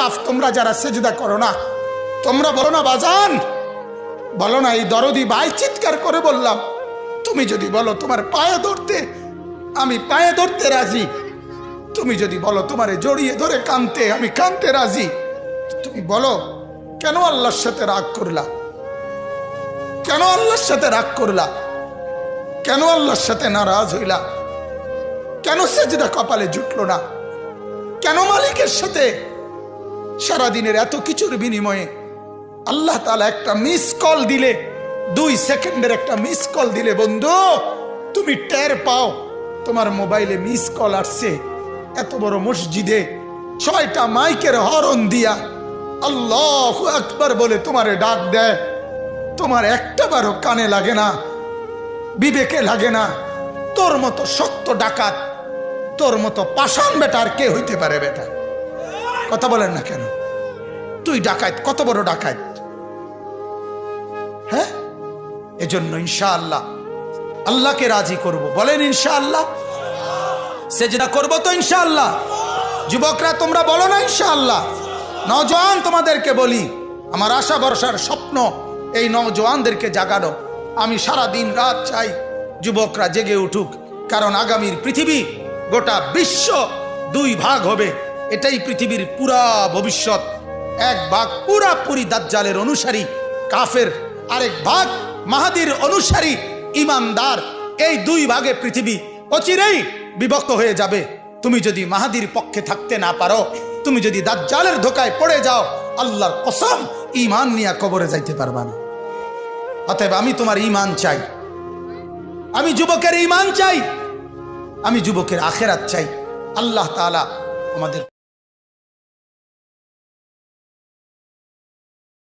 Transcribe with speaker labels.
Speaker 1: বাপ তোমরা যারা সেজদা করো না, তোমরা বলো না বাজান, বলো না এই দরদি ভাই চিৎকার করে বললাম, তুমি যদি বলো তোমার পায়ে ধরতে, আমি পায়ে ধরতে রাজি। তুমি যদি বলো তোমারে জড়িয়ে ধরে কাঁদতে, আমি কাঁদতে রাজি। তুমি বলো কেন আল্লাহর সাথে রাগ করলা? কেন আল্লাহর সাথে রাগ করলা? কেন আল্লাহর সাথে নারাজ হইলা? কেন সেজদা কপালে জুটলো না? কেন মালিকের সাথে সারাদিনের এত কিছুর বিনিময়ে আল্লাহ তাআলা একটা মিস কল দিলে, 2 সেকেন্ডের একটা মিস কল দিলে বন্ধু তুমি টের পাও তোমার মোবাইলে মিস কল আসছে, এত বড় মসজিদে 6টা মাইকের হরন দিয়া আল্লাহু আকবার বলে তোমারে ডাক দেয়, তোমার একটাবারও কানে লাগে না, বিবেকে লাগে না। তোর মতো শক্ত ডাকাত, তোর মতো পাষাণ বেটার কে হইতে পারে? বেটা কথা বলেন না কেন? তুই ডাকাত, কত বড় ডাকাত। হ্যাঁ, এজন্য ইনশাআল্লাহ আল্লাহকে রাজি করব। বলেন ইনশাআল্লাহ। সেজদা করব তো ইনশাআল্লাহ। যুবকরা তোমরা বলো না ইনশাআল্লাহ। নওজোয়ান তোমাদেরকে বলি, আমার আশা ভরসার স্বপ্ন এই নওজোয়ানদেরকে জাগানো। আমি সারা দিন রাত চাই যুবকরা জেগে উঠুক, কারণ আগামীর পৃথিবী, গোটা বিশ্ব 2 ভাগ হবে। এটাই পৃথিবীর পুরা ভবিষ্যৎ। এক ভাগ পুরাপুরি দাজ্জালের অনুসারী কাফের, আরেক ভাগ মাহাদির অনুসারী ইমানদার। এই 2 ভাগে পৃথিবী অচিরেই বিভক্ত হয়ে যাবে। তুমি যদি মাহাদির পক্ষে থাকতে না পারো, তুমি যদি দাজ্জালের ধোকায় পড়ে যাও, আল্লাহর কসম ঈমান নিয়ে কবরে যাইতে পারবা না। অতএব আমি তোমার ঈমান চাই, আমি যুবকের ঈমান চাই, আমি যুবকের আখিরাত চাই। আল্লাহ তাআলা আমাদের